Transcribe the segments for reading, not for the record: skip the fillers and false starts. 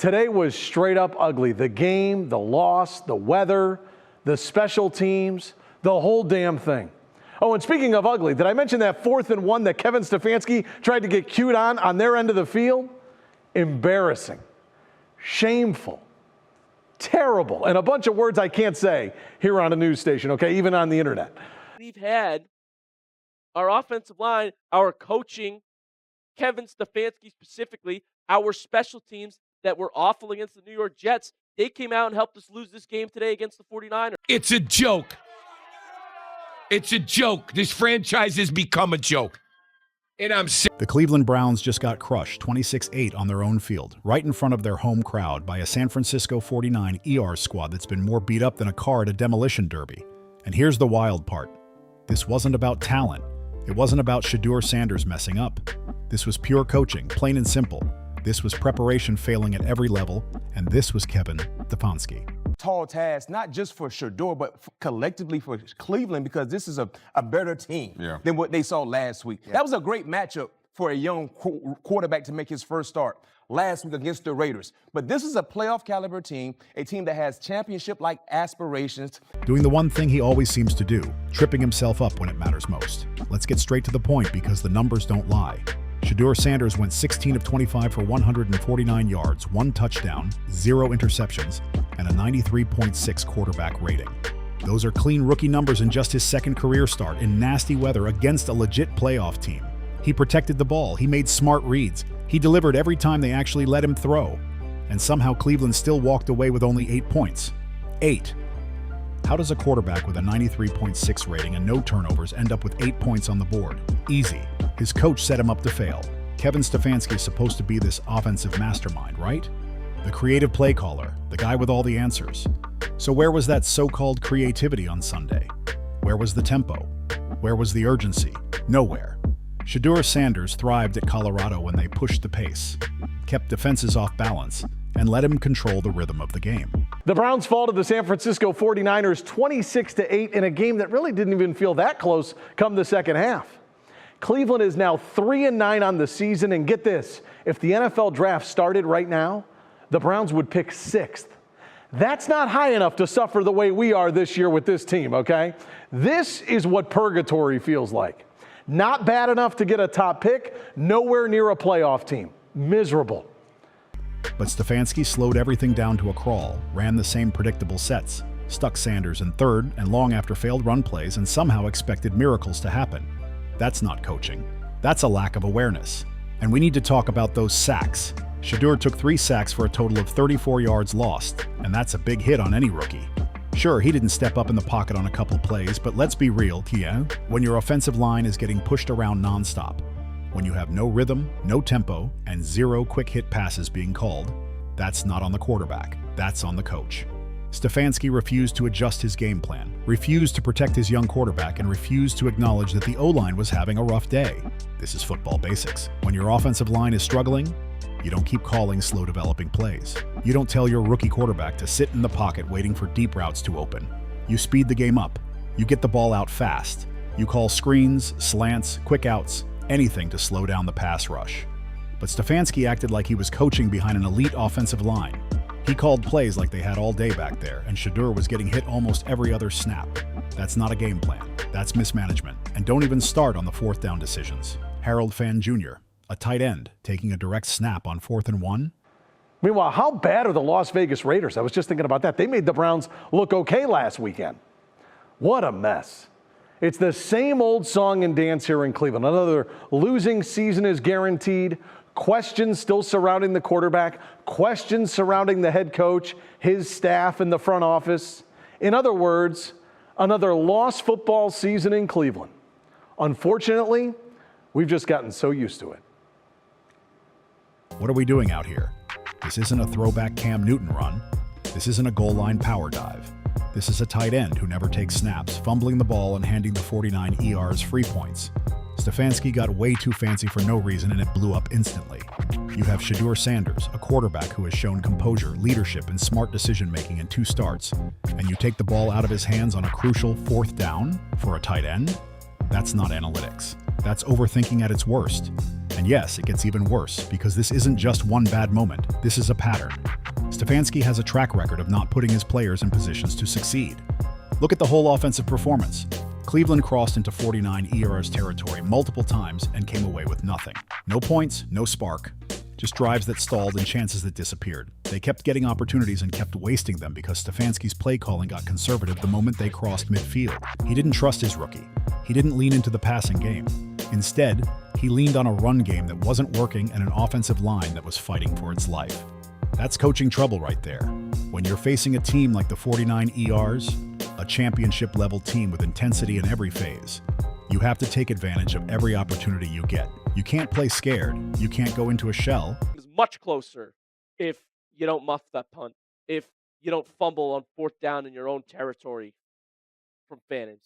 Today was straight up ugly. The game, the loss, the weather, the special teams, the whole damn thing. Oh, and speaking of ugly, did I mention that 4th and 1 that Kevin Stefanski tried to get cute on their end of the field? Embarrassing, shameful, terrible, and a bunch of words I can't say here on a news station, okay, even on the internet. We've had our offensive line, our coaching, Kevin Stefanski specifically, our special teams that were awful against the New York Jets. They came out and helped us lose this game today against the 49ers. It's a joke. It's a joke. This franchise has become a joke. And I'm sick. The Cleveland Browns just got crushed 26-8 on their own field, right in front of their home crowd by a San Francisco 49 ER squad that's been more beat up than a car at a demolition derby. And here's the wild part. This wasn't about talent. It wasn't about Shedeur Sanders messing up. This was pure coaching, plain and simple. This was preparation failing at every level, and this was Kevin Stefanski. Tall task, not just for Shedeur, but collectively for Cleveland, because this is a better team than what they saw last week. That was a great matchup for a young quarterback to make his first start last week against the Raiders. But this is a playoff caliber team, a team that has championship-like aspirations. Doing the one thing he always seems to do, tripping himself up when it matters most. Let's get straight to the point because the numbers don't lie. Shedeur Sanders went 16 of 25 for 149 yards, 1 touchdown, 0 interceptions, and a 93.6 quarterback rating. Those are clean rookie numbers in just his second career start in nasty weather against a legit playoff team. He protected the ball, he made smart reads, he delivered every time they actually let him throw. And somehow Cleveland still walked away with only 8 points. 8. How does a quarterback with a 93.6 rating and no turnovers end up with 8 points on the board? Easy. His coach set him up to fail. Kevin Stefanski is supposed to be this offensive mastermind, right? The creative play caller, the guy with all the answers. So where was that so-called creativity on Sunday? Where was the tempo? Where was the urgency? Nowhere. Shedeur Sanders thrived at Colorado when they pushed the pace, kept defenses off balance, and let him control the rhythm of the game. The Browns fall to the San Francisco 49ers 26-8 in a game that really didn't even feel that close come the second half. Cleveland is now 3-9 on the season, and get this, if the NFL draft started right now, the Browns would pick 6th. That's not high enough to suffer the way we are this year with this team, okay? This is what purgatory feels like. Not bad enough to get a top pick, nowhere near a playoff team. Miserable. But Stefanski slowed everything down to a crawl, ran the same predictable sets, stuck Sanders in third and long after failed run plays, and somehow expected miracles to happen. That's not coaching. That's a lack of awareness. And we need to talk about those sacks. Shedeur took 3 sacks for a total of 34 yards lost, and that's a big hit on any rookie. Sure, he didn't step up in the pocket on a couple plays, but let's be real, when your offensive line is getting pushed around nonstop, when you have no rhythm, no tempo, and 0 quick hit passes being called, that's not on the quarterback, that's on the coach. Stefanski refused to adjust his game plan, refused to protect his young quarterback, and refused to acknowledge that the O-line was having a rough day. This is football basics. When your offensive line is struggling, you don't keep calling slow developing plays. You don't tell your rookie quarterback to sit in the pocket waiting for deep routes to open. You speed the game up. You get the ball out fast. You call screens, slants, quick outs, anything to slow down the pass rush. But Stefanski acted like he was coaching behind an elite offensive line. He called plays like they had all day back there, and Shedeur was getting hit almost every other snap. That's not a game plan. That's mismanagement. And don't even start on the 4th down decisions. Harold Fan Jr., a tight end, taking a direct snap on 4th and 1. Meanwhile, how bad are the Las Vegas Raiders? I was just thinking about that. They made the Browns look okay last weekend. What a mess. It's the same old song and dance here in Cleveland. Another losing season is guaranteed. Questions still surrounding the quarterback, questions surrounding the head coach, his staff, and the front office. In other words, another lost football season in Cleveland. Unfortunately, we've just gotten so used to it. What are we doing out here? This isn't a throwback Cam Newton run. This isn't a goal line power dive. This is a tight end who never takes snaps, fumbling the ball and handing the 49 ERs free points. Stefanski got way too fancy for no reason and it blew up instantly. You have Shedeur Sanders, a quarterback who has shown composure, leadership, and smart decision-making in 2 starts, and you take the ball out of his hands on a crucial 4th down for a tight end? That's not analytics. That's overthinking at its worst. And yes, it gets even worse, because this isn't just one bad moment. This is a pattern. Stefanski has a track record of not putting his players in positions to succeed. Look at the whole offensive performance. Cleveland crossed into 49 ERS territory multiple times and came away with nothing. No points, no spark. Just drives that stalled and chances that disappeared. They kept getting opportunities and kept wasting them because Stefanski's play calling got conservative the moment they crossed midfield. He didn't trust his rookie. He didn't lean into the passing game. Instead, he leaned on a run game that wasn't working and an offensive line that was fighting for its life. That's coaching trouble right there. When you're facing a team like the 49 ERs, a championship-level team with intensity in every phase, you have to take advantage of every opportunity you get. You can't play scared. You can't go into a shell. It's much closer if you don't muff that punt, if you don't fumble on 4th down in your own territory from Fannin.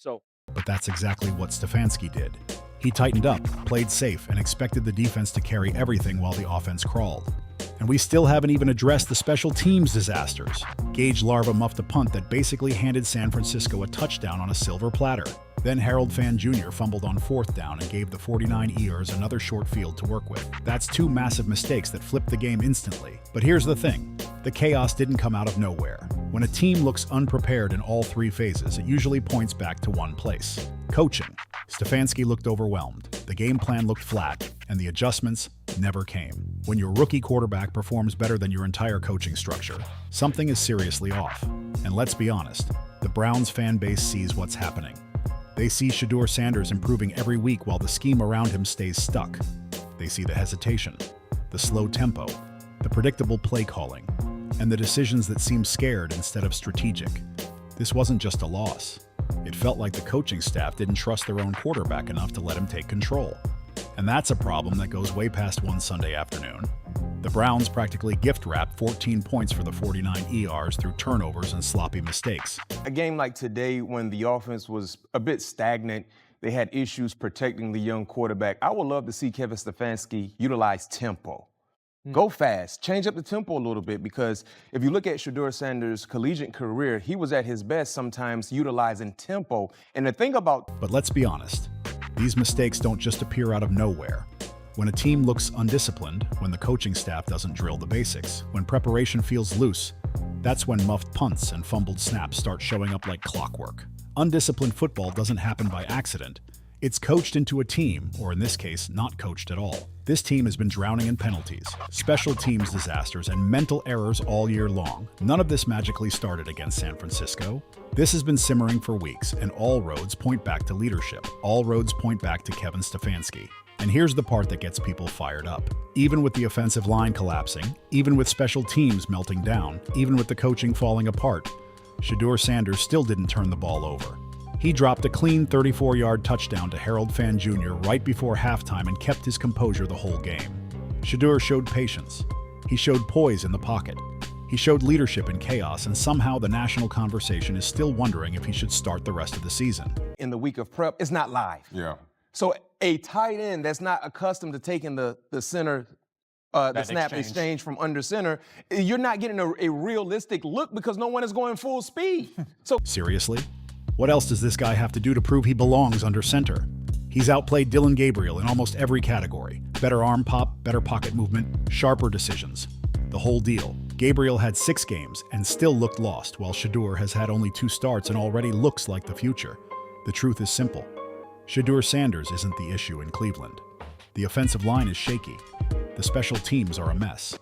But that's exactly what Stefanski did. He tightened up, played safe, and expected the defense to carry everything while the offense crawled. And we still haven't even addressed the special teams disasters. Gage Larva muffed a punt that basically handed San Francisco a touchdown on a silver platter. Then Harold Fan Jr. fumbled on 4th down and gave the 49 ERs another short field to work with. That's 2 massive mistakes that flipped the game instantly. But here's the thing. The chaos didn't come out of nowhere. When a team looks unprepared in all 3 phases, it usually points back to one place: coaching. Stefanski looked overwhelmed. The game plan looked flat, and the adjustments never came. When your rookie quarterback performs better than your entire coaching structure, something is seriously off. And let's be honest, the Browns fan base sees what's happening. They see Shedeur Sanders improving every week while the scheme around him stays stuck. They see the hesitation, the slow tempo, the predictable play calling, and the decisions that seem scared instead of strategic. This wasn't just a loss. It felt like the coaching staff didn't trust their own quarterback enough to let him take control. And that's a problem that goes way past one Sunday afternoon. The Browns practically gift-wrapped 14 points for the 49 ERs through turnovers and sloppy mistakes. A game like today, when the offense was a bit stagnant, they had issues protecting the young quarterback. I would love to see Kevin Stefanski utilize tempo. Go fast, change up the tempo a little bit, because if you look at Shedeur Sanders' collegiate career, he was at his best sometimes utilizing tempo. And the thing about... But let's be honest, these mistakes don't just appear out of nowhere. When a team looks undisciplined, when the coaching staff doesn't drill the basics, when preparation feels loose, that's when muffed punts and fumbled snaps start showing up like clockwork. Undisciplined football doesn't happen by accident. It's coached into a team, or in this case, not coached at all. This team has been drowning in penalties, special teams disasters, and mental errors all year long. None of this magically started against San Francisco. This has been simmering for weeks, and all roads point back to leadership. All roads point back to Kevin Stefanski. And here's the part that gets people fired up. Even with the offensive line collapsing, even with special teams melting down, even with the coaching falling apart, Shedeur Sanders still didn't turn the ball over. He dropped a clean 34-yard touchdown to Harold Fan Jr. right before halftime and kept his composure the whole game. Shedeur showed patience. He showed poise in the pocket. He showed leadership in chaos, and somehow the national conversation is still wondering if he should start the rest of the season. In the week of prep, it's not live. Yeah. So a tight end that's not accustomed to taking the center, the snap exchange from under center, you're not getting a realistic look because no one is going full speed. So seriously? What else does this guy have to do to prove he belongs under center? He's outplayed Dillon Gabriel in almost every category. Better arm pop, better pocket movement, sharper decisions. The whole deal. Gabriel had 6 games and still looked lost, while Shedeur has had only 2 starts and already looks like the future. The truth is simple. Shedeur Sanders isn't the issue in Cleveland. The offensive line is shaky. The special teams are a mess.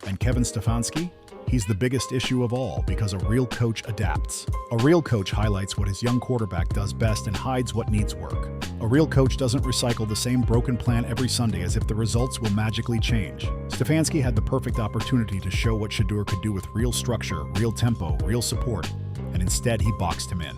And Kevin Stefanski? He's the biggest issue of all, because a real coach adapts. A real coach highlights what his young quarterback does best and hides what needs work. A real coach doesn't recycle the same broken plan every Sunday as if the results will magically change. Stefanski had the perfect opportunity to show what Shedeur could do with real structure, real tempo, real support, and instead he boxed him in.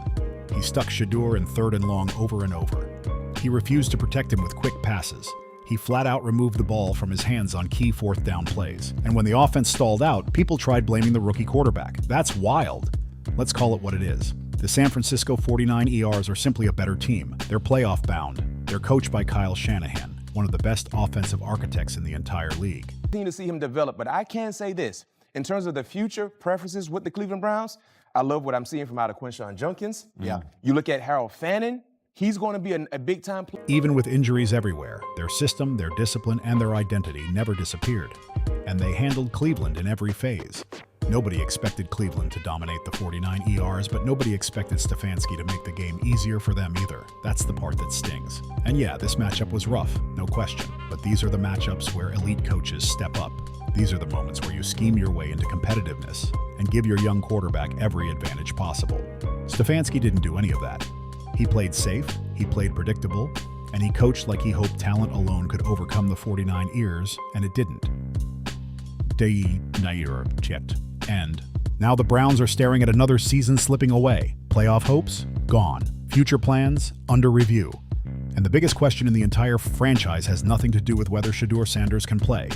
He stuck Shedeur in 3rd and long over and over. He refused to protect him with quick passes. He flat out removed the ball from his hands on key 4th down plays. And when the offense stalled out, people tried blaming the rookie quarterback. That's wild. Let's call it what it is. The San Francisco 49 ERs are simply a better team. They're playoff bound. They're coached by Kyle Shanahan, one of the best offensive architects in the entire league. Need to see him develop, but I can say this. In terms of the future preferences with the Cleveland Browns, I love what I'm seeing from out of Quinshon Judkins. Yeah. You look at Harold Fannin, He's going to be a big-time player. Even with injuries everywhere, their system, their discipline, and their identity never disappeared. And they handled Cleveland in every phase. Nobody expected Cleveland to dominate the 49 ERs, but nobody expected Stefanski to make the game easier for them either. That's the part that stings. And yeah, this matchup was rough, no question. But these are the matchups where elite coaches step up. These are the moments where you scheme your way into competitiveness and give your young quarterback every advantage possible. Stefanski didn't do any of that. He played safe, he played predictable, and he coached like he hoped talent alone could overcome the 49 ears, and it didn't. And now the Browns are staring at another season slipping away. Playoff hopes? Gone. Future plans? Under review. And the biggest question in the entire franchise has nothing to do with whether Shedeur Sanders can play.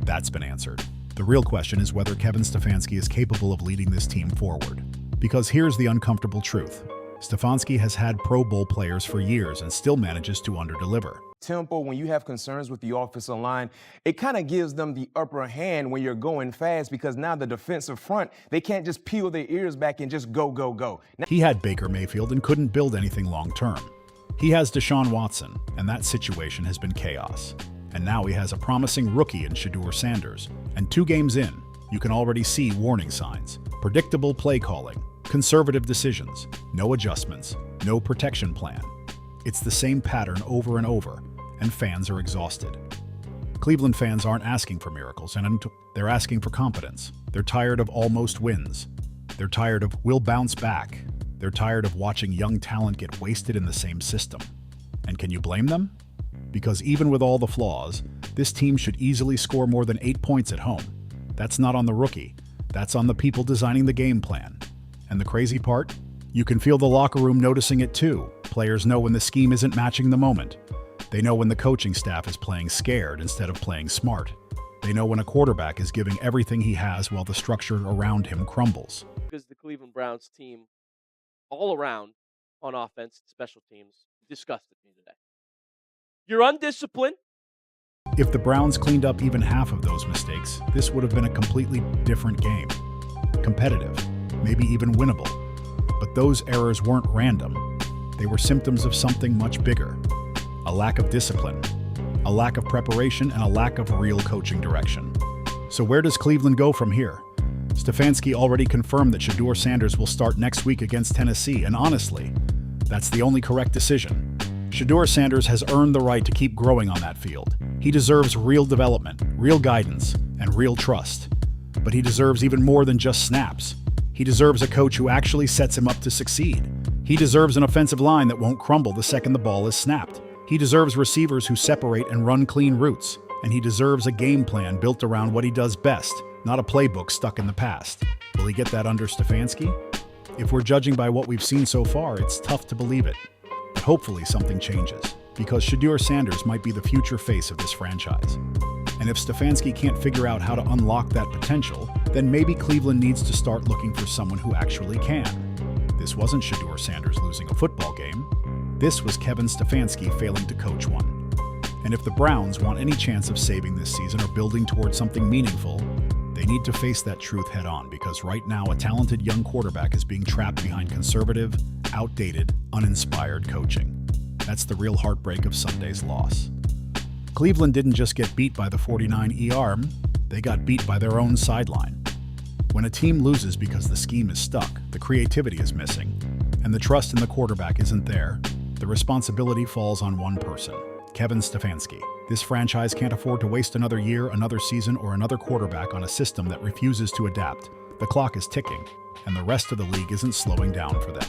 That's been answered. The real question is whether Kevin Stefanski is capable of leading this team forward. Because here's the uncomfortable truth. Stefanski has had Pro Bowl players for years and still manages to underdeliver. Tempo, when you have concerns with the offensive line, it kind of gives them the upper hand when you're going fast because now the defensive front, they can't just peel their ears back and just go, go, go. Now, he had Baker Mayfield and couldn't build anything long-term. He has Deshaun Watson, and that situation has been chaos. And now he has a promising rookie in Shedeur Sanders. And 2 games in, you can already see warning signs. Predictable play calling, conservative decisions, no adjustments, no protection plan. It's the same pattern over and over, and fans are exhausted. Cleveland fans aren't asking for miracles, and they're asking for competence. They're tired of almost wins. They're tired of "we'll bounce back." They're tired of watching young talent get wasted in the same system. And can you blame them? Because even with all the flaws, this team should easily score more than 8 points at home. That's not on the rookie. That's on the people designing the game plan. And the crazy part? You can feel the locker room noticing it too. Players know when the scheme isn't matching the moment. They know when the coaching staff is playing scared instead of playing smart. They know when a quarterback is giving everything he has while the structure around him crumbles. Because the Cleveland Browns team, all around on offense, special teams, disgusted me today. You're undisciplined. If the Browns cleaned up even half of those mistakes, this would have been a completely different game. Competitive, maybe even winnable. But those errors weren't random. They were symptoms of something much bigger. A lack of discipline, a lack of preparation, and a lack of real coaching direction. So where does Cleveland go from here? Stefanski already confirmed that Shedeur Sanders will start next week against Tennessee, and honestly, that's the only correct decision. Shedeur Sanders has earned the right to keep growing on that field. He deserves real development, real guidance, and real trust. But he deserves even more than just snaps. He deserves a coach who actually sets him up to succeed. He deserves an offensive line that won't crumble the second the ball is snapped. He deserves receivers who separate and run clean routes. And he deserves a game plan built around what he does best, not a playbook stuck in the past. Will he get that under Stefanski? If we're judging by what we've seen so far, it's tough to believe it. But hopefully something changes, because Shedeur Sanders might be the future face of this franchise. And if Stefanski can't figure out how to unlock that potential, then maybe Cleveland needs to start looking for someone who actually can. This wasn't Shedeur Sanders losing a football game. This was Kevin Stefanski failing to coach one. And if the Browns want any chance of saving this season or building towards something meaningful, they need to face that truth head on, because right now a talented young quarterback is being trapped behind conservative, outdated, uninspired coaching. That's the real heartbreak of Sunday's loss. Cleveland didn't just get beat by the 49 ER, they got beat by their own sideline. When a team loses because the scheme is stuck, the creativity is missing, and the trust in the quarterback isn't there, the responsibility falls on one person, Kevin Stefanski. This franchise can't afford to waste another year, another season, or another quarterback on a system that refuses to adapt. The clock is ticking, and the rest of the league isn't slowing down for them.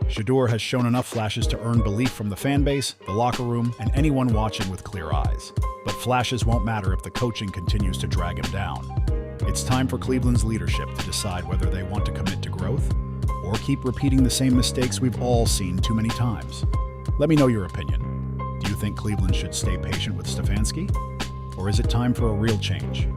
Shedeur has shown enough flashes to earn belief from the fan base, the locker room, and anyone watching with clear eyes. But flashes won't matter if the coaching continues to drag him down. It's time for Cleveland's leadership to decide whether they want to commit to growth or keep repeating the same mistakes we've all seen too many times. Let me know your opinion. Do you think Cleveland should stay patient with Stefanski? Or is it time for a real change?